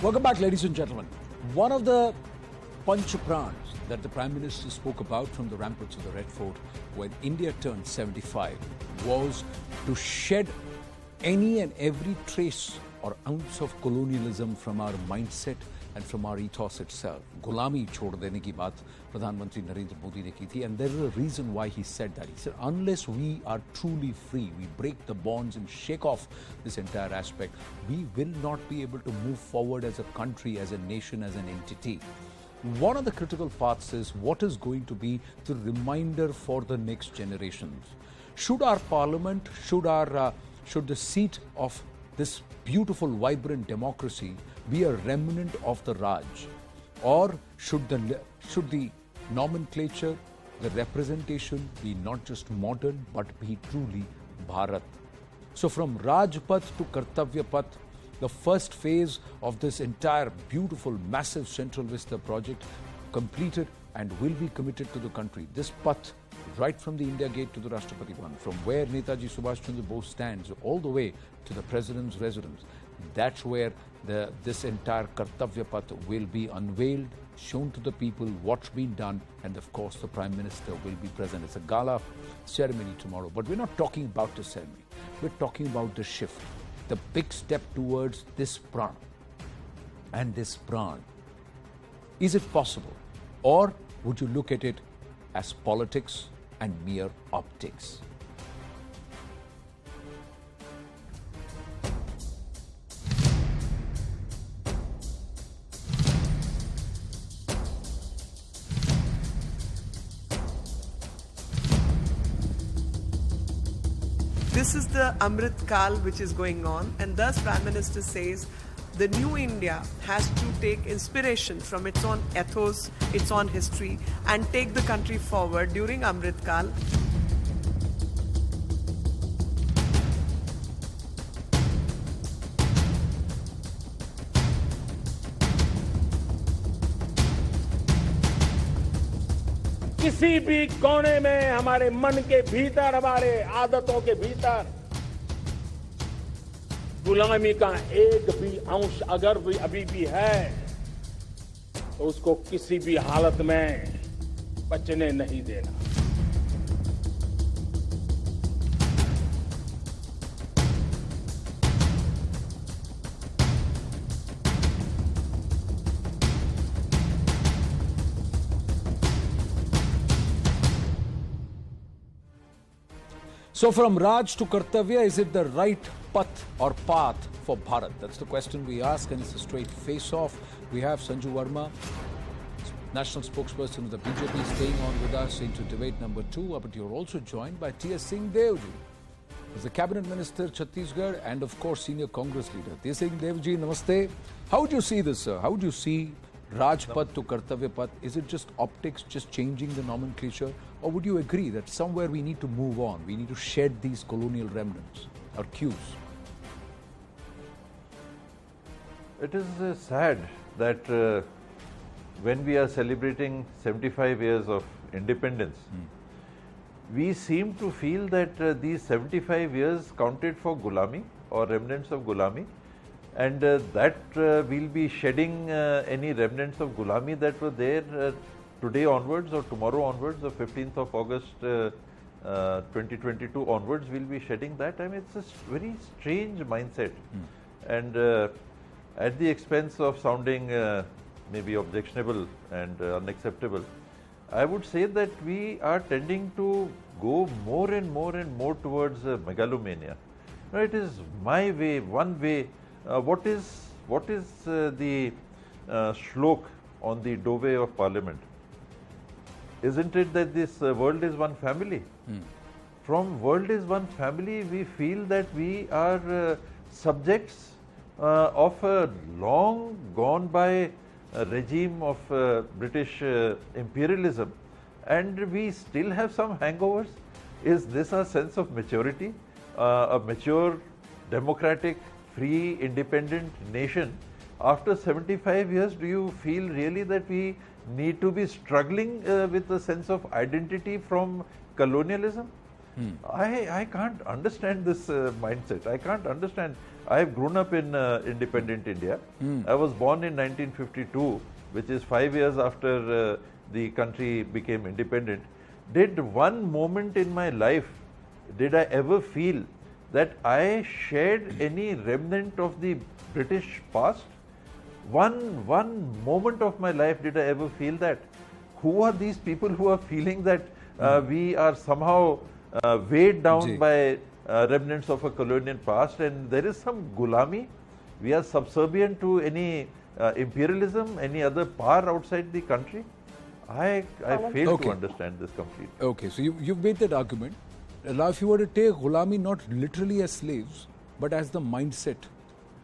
Welcome back, ladies and gentlemen. One of the Panch Prans that the Prime Minister spoke about from the ramparts of the Red Fort when India turned 75 was to shed any and every trace or ounce of colonialism from our mindset and from our ethos itself. Gulami chhod dene ki baat Pradhan Mantri Narendra Modi ne ki thi, and there is a reason why he said that. He said, unless we are truly free, we break the bonds and shake off this entire aspect, we will not be able to move forward as a country, as a nation, as an entity. One of the critical parts is what is going to be the reminder for the next generations. Should our parliament, should the seat of this beautiful, vibrant democracy be a remnant of the Raj? Or should the nomenclature, the representation be not just modern but be truly Bharat? So from Rajpath to Kartavya Path, the first phase of this entire beautiful, massive Central Vista project completed and will be committed to the country. This path, right from the India Gate to the Rashtrapati Bhavan, from where Netaji Subhash Chandra Bose stands all the way to the President's residence, that's where this entire Kartavya Path will be unveiled, shown to the people what's been done, and of course the Prime Minister will be present. It's a gala ceremony tomorrow, but we're not talking about the ceremony. We're talking about the shift, the big step towards this pran. And this pran, is it possible? Or would you look at it as politics and mere optics? This is the Amrit Kal which is going on, and thus Prime Minister says the new India has to take inspiration from its own ethos, its own history, and take the country forward during Amrit Kal. किसी भी कोने में हमारे मन के भीतर, हमारे आदतों के भीतर गुलामी का एक भी अंश अगर भी अभी भी है तो उसको किसी भी हालत में बचने नहीं देना. So from Raj to Kartavya, is it the right path or path for Bharat? That's the question we ask, and it's a straight face-off. We have Sanju Verma, national spokesperson of the BJP, staying on with us into debate number 2. But you're also joined by T.S. Singh Devji, who's the Cabinet Minister, Chhattisgarh, and of course, Senior Congress Leader. T.S. Singh Devji, namaste. How would you see this, sir? How would you see Rajpath to Kartavya Path? Is it just optics, just changing the nomenclature? Or would you agree that somewhere we need to move on? We need to shed these colonial remnants or cues? It is sad that when we are celebrating 75 years of independence, we seem to feel that these 75 years counted for Gulami or remnants of Gulami, and that we'll be shedding any remnants of Gulami that were there today onwards or tomorrow onwards, or 15th of August 2022 onwards, we'll be shedding that. I mean, it's a very strange mindset. And at the expense of sounding maybe objectionable and unacceptable, I would say that we are tending to go more and more towards megalomania. No, it is my way, one way. What is the shlok on the doorway of Parliament? Isn't it that this world is one family? From world is one family, we feel that we are subjects of a long gone by regime of British imperialism, and we still have some hangovers. Is this a sense of maturity? A mature, democratic, free, independent nation? After 75 years, do you feel really that we need to be struggling with a sense of identity from colonialism? I can't understand this mindset. I can't understand. I have grown up in independent India. I was born in 1952, which is 5 years after the country became independent. Did one moment in my life, did I ever feel that I shared any remnant of the British past? One moment of my life did I ever feel that? Who are these people who are feeling that we are somehow weighed down by remnants of a colonial past, and there is some gulami? We are subservient to any imperialism, any other power outside the country? I fail to understand this completely. Okay, so you've made that argument. Now, if you were to take gulami not literally as slaves, but as the mindset,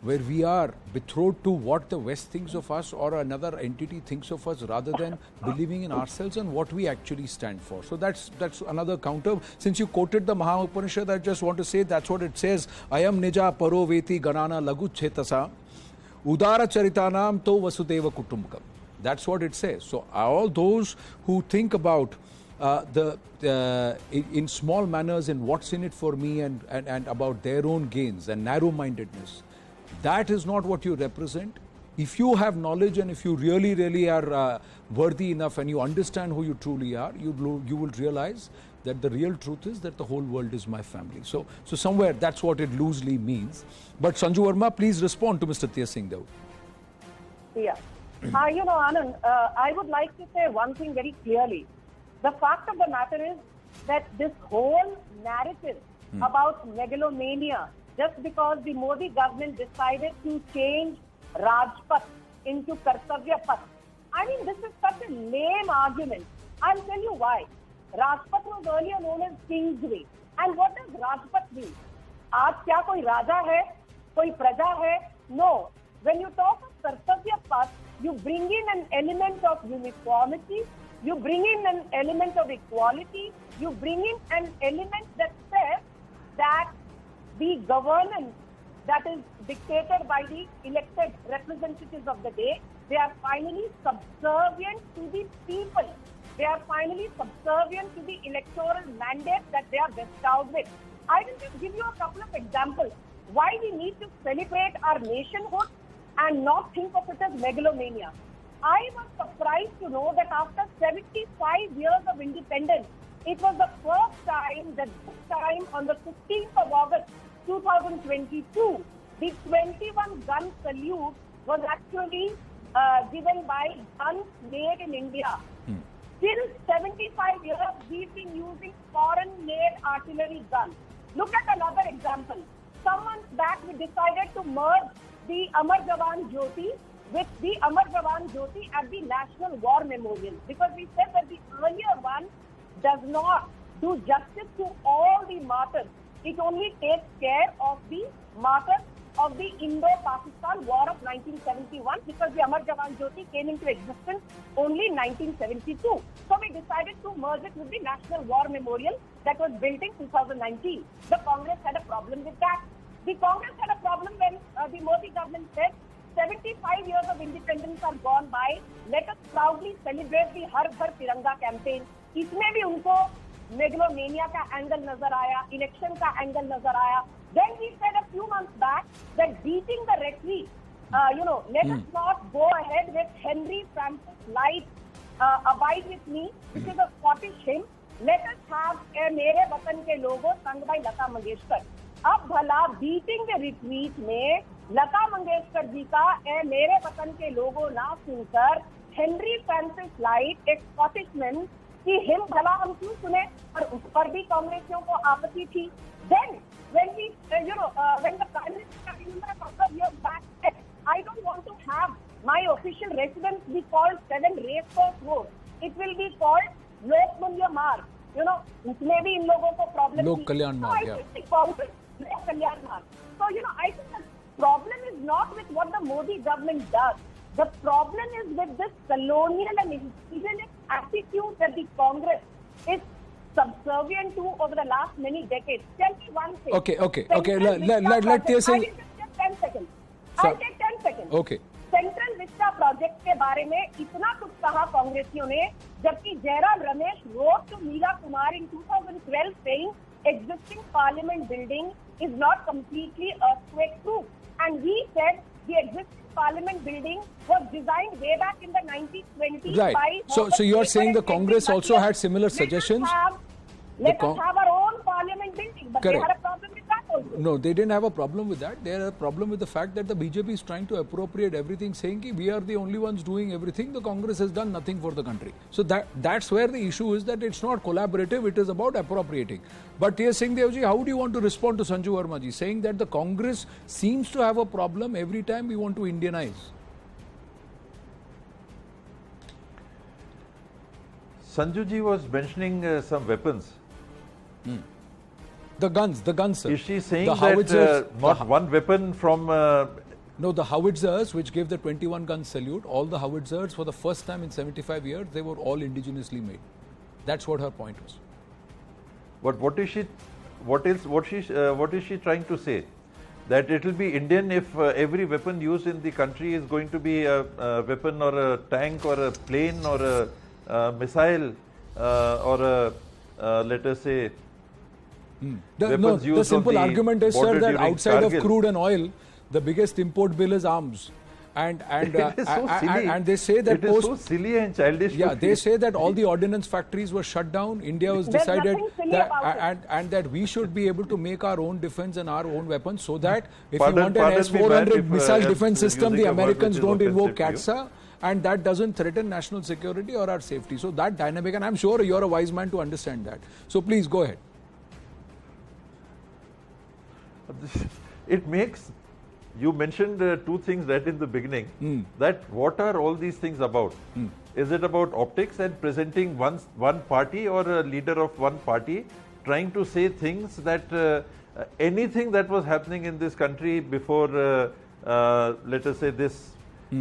where we are betrothed to what the West thinks of us or another entity thinks of us, rather than believing in ourselves and what we actually stand for. So that's another counter. Since you quoted the Maha Upanishad, I just want to say that's what it says. Ayam nija paro veti ganana lagu chetasa udara charitanam to vasudeva kutumbakam. That's what it says. So all those who think about in small manners and what's in it for me and about their own gains and narrow-mindedness, that is not what you represent. If you have knowledge and if you really are worthy enough and you understand who you truly are, you will realize that the real truth is that the whole world is my family. So somewhere that's what it loosely means. But Sanju Verma, please respond to Mr. Tia Singh Dev. Yeah. Anand, I would like to say one thing very clearly. The fact of the matter is that this whole narrative about megalomania, just because the Modi government decided to change Rajpath into Kartavya Path, I mean, this is such a lame argument. I'll tell you why. Rajpath was earlier known as King's Way. And what does Rajpath mean? Aaj kya koi raja hai? Koi praja hai? No. When you talk of Kartavya Path, you bring in an element of uniformity, you bring in an element of equality, you bring in an element that says that the governance that is dictated by the elected representatives of the day, they are finally subservient to the people. They are finally subservient to the electoral mandate that they are bestowed with. I will just give you a couple of examples why we need to celebrate our nationhood and not think of it as megalomania. I was surprised to know that after 75 years of independence, it was the first time that this time on the 15th of August 2022, the 21-gun salute was actually given by guns made in India. Since 75 years, we've been using foreign-made artillery guns. Look at another example. Some months back, we decided to merge the Amar Jawan Jyoti with the Amar Jawan Jyoti at the National War Memorial, because we said that the earlier one does not do justice to all the martyrs. It only takes care of the martyrs of the Indo-Pakistan War of 1971, because the Amar Jawan Jyoti came into existence only in 1972. So we decided to merge it with the National War Memorial that was built in 2019. The Congress had a problem with that. The Congress had a problem when the Modi government said 75 years of independence are gone by. Let us proudly celebrate the Har Ghar Tiranga campaign. इसमें भी उनको megalomania का angle नजर आया, election का angle नजर आया. Then we said a few months back that beating the retreat, let us not go ahead with Henry Francis Light, Abide With Me, which is a Scottish hymn. Let us have मेरे वतन के लोगों sung by Lata Mangeshkar. अब भला beating the retreat में लता मंगेशकर जी का मेरे वतन के लोगों ना सुनकर हेनरी फ्रांसिस लाइट एक स्कॉटिशमैन की हिम भला हम क्यों सुने, और उस पर भी कांग्रेसियों को आपत्ति थी. Then when we when the prime minister, I remember a couple of years back, said, I don't want to have my official residence be called 7 Racecourse Road. It will be called Lok Mulya Marg. उसमें भी इन लोगों को problem थी. लोक कल्याण मार्ग. So, I think the problem is not with what the Modi government does. The problem is with this colonial and imperialist attitude that the Congress is subservient to over the last many decades. Tell me one thing. Okay. Let us say. Just 10 seconds. I'll take 10 seconds. Okay. Central Vista project के बारे में इतना कुछ कहा कांग्रेसियों ने, जबकि Jairam Ramesh wrote to Meera Kumar in 2012 saying existing parliament building is not completely earthquake proof. And we said the existing parliament building was designed way back in the 1920s Right. by So you are saying the Congress also had similar suggestions? Let us have our own parliament building, but Correct. they had a problem with that also. No, they didn't have a problem with that. They had a problem with the fact that the BJP is trying to appropriate everything, saying that we are the only ones doing everything. The Congress has done nothing for the country. So that's where the issue is, that it's not collaborative, it is about appropriating. But T.S. Singh Devji, how do you want to respond to Sanju Verma ji, saying that the Congress seems to have a problem every time we want to Indianize? Sanju ji was mentioning some weapons. The guns, sir. Is she saying the that not one weapon from... No, the howitzers, which gave the 21-gun salute, all the howitzers for the first time in 75 years, they were all indigenously made. That's what her point was. But what is she trying to say? That it will be Indian if every weapon used in the country is going to be a weapon or a tank or a plane or a missile or a, let us say, The simple argument is, sir, that outside of crude and oil, the biggest import bill is arms. And it is so silly. And they say that it is so silly and childish. Yeah, they say that all the ordnance factories were shut down. India was There's decided nothing silly that, about and that we should be able to make our own defense and our own weapons, so that if Pardon- you want an pardon me, S-400 ma'am, if, missile I'm defense system, using the a word Americans which is don't invoke offensive to you. CATSA, and that doesn't threaten national security or our safety. So that dynamic, and I'm sure you're a wise man to understand that. So please go ahead. It makes... You mentioned two things right in the beginning, that what are all these things about? Is it about optics and presenting one party or a leader of one party trying to say things that anything that was happening in this country before, let us say, this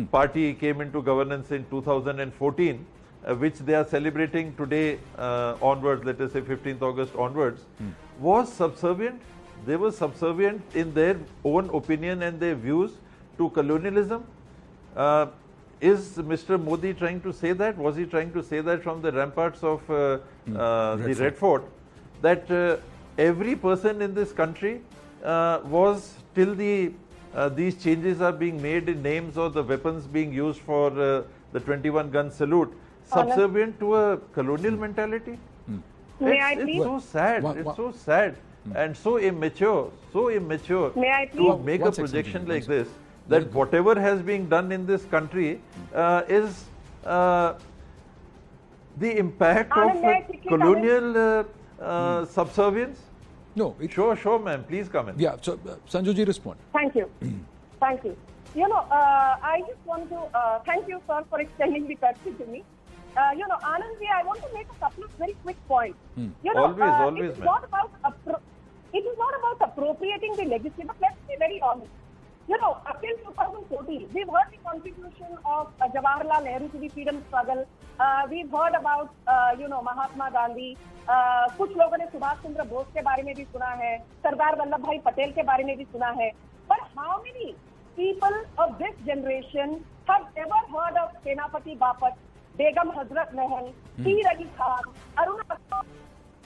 party came into governance in 2014, which they are celebrating today onwards, let us say 15th August onwards, was subservient. They were subservient in their own opinion and their views to colonialism. Is Mr. Modi trying to say that? Was he trying to say that from the ramparts of the Red Fort? That every person in this country was, till these changes are being made in names or the weapons being used for the 21-gun salute, subservient to a colonial mentality? It's so sad. It's so sad. And so immature to make a projection like this, that whatever has been done in this country is the impact of colonial subservience. No, Sure, ma'am. Please come in. Yeah, so Sanju ji, respond. Thank you. Thank you. I just want to thank you, sir, for extending the courtesy to me. Anand ji, I want to make a couple of very quick points. Always, it is not about appropriating the legacy, but let's be very honest. Up till 2014, we've heard the contribution of Jawaharlal Nehru to the freedom struggle. We've heard about, Mahatma Gandhi. कुछ लोगों ने सुभाष चंद्र बोस के बारे में भी सुना है, सरदार वल्लभ भाई पटेल के बारे में भी सुना है. But how many people of this generation have ever heard of Senapati Bapat, Begum Hazrat Mahal, Tir Ali Khan, Aruna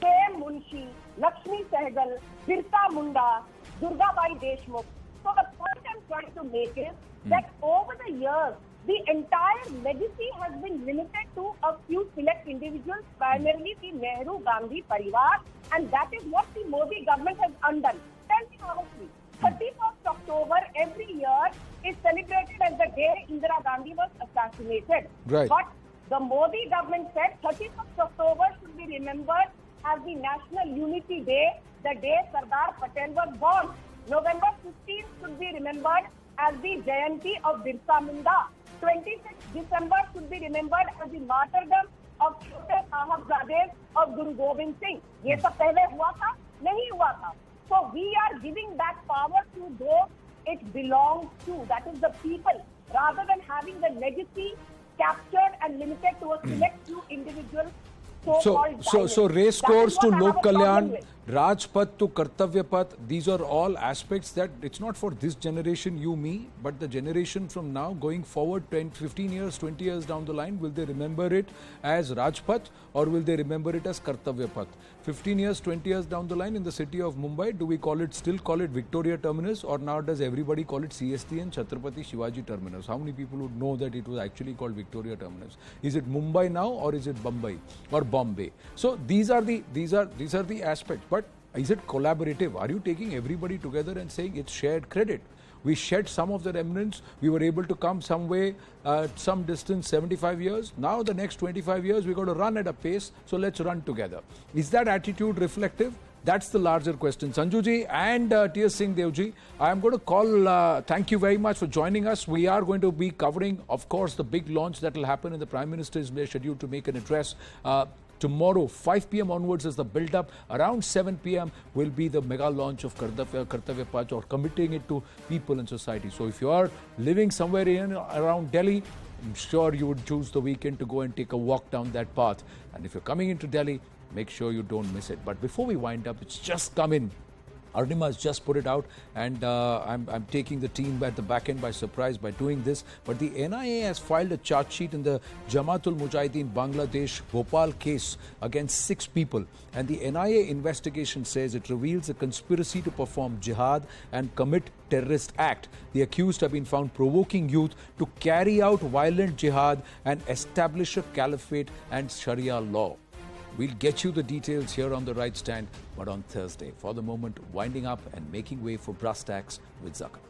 K. Munshi, Lakshmi Sehgal, Birsa Munda, Durgabai Deshmukh? So the point I'm trying to make is that over the years, the entire legacy has been limited to a few select individuals, primarily the Nehru-Gandhi Parivar, and that is what the Modi government has undone. Tell me honestly, 31st October every year is celebrated as the day Indira Gandhi was assassinated. Right. But the Modi government said 31st October should be remembered as the National Unity Day, the day Sardar Patel was born. November 15th should be remembered as the Jayanti of Birsa Munda. 26th December should be remembered as the martyrdom of Chote Sahibzades of Guru Gobind Singh. ये सब पहले हुआ था? नहीं हुआ था. So we are giving that power to those it belongs to, that is the people, rather than having the legacy captured and limited to a select few individuals. So race course to Lok Kalyan, Rajpath to Kartavya Path, these are all aspects that it's not for this generation, you, me, but the generation from now going forward 10, 15 years, 20 years down the line, will they remember it as Rajpath or will they remember it as Kartavya Path? 15 years, 20 years down the line in the city of Mumbai, do we still call it Victoria Terminus, or now does everybody call it CST and Chhatrapati Shivaji Terminus? How many people would know that it was actually called Victoria Terminus? Is it Mumbai now or is it Bombay or Bombay? So these are the aspects. But is it collaborative? Are you taking everybody together and saying it's shared credit? We shed some of the remnants. We were able to come some way, some distance, 75 years. Now the next 25 years, we've got to run at a pace. So let's run together. Is that attitude reflective? That's the larger question. Sanjuji and T.S. Singh Devji, I am going to call, thank you very much for joining us. We are going to be covering, of course, the big launch that will happen, and the Prime Minister is scheduled to make an address. Tomorrow, 5 p.m. onwards is the build-up. Around 7 p.m. will be the mega launch of Kartavya Path, or committing it to people and society. So if you are living somewhere around Delhi, I'm sure you would choose the weekend to go and take a walk down that path. And if you're coming into Delhi, make sure you don't miss it. But before we wind up, it's just come in. Arnima has just put it out, and I'm taking the team at the back end by surprise by doing this. But the NIA has filed a charge sheet in the Jamaatul Mujahideen Bangladesh Bhopal case against 6 people. And the NIA investigation says it reveals a conspiracy to perform jihad and commit terrorist act. The accused have been found provoking youth to carry out violent jihad and establish a caliphate and Sharia law. We'll get you the details here on The Right Stand, but on Thursday. For the moment, winding up and making way for brass tacks with Zakir.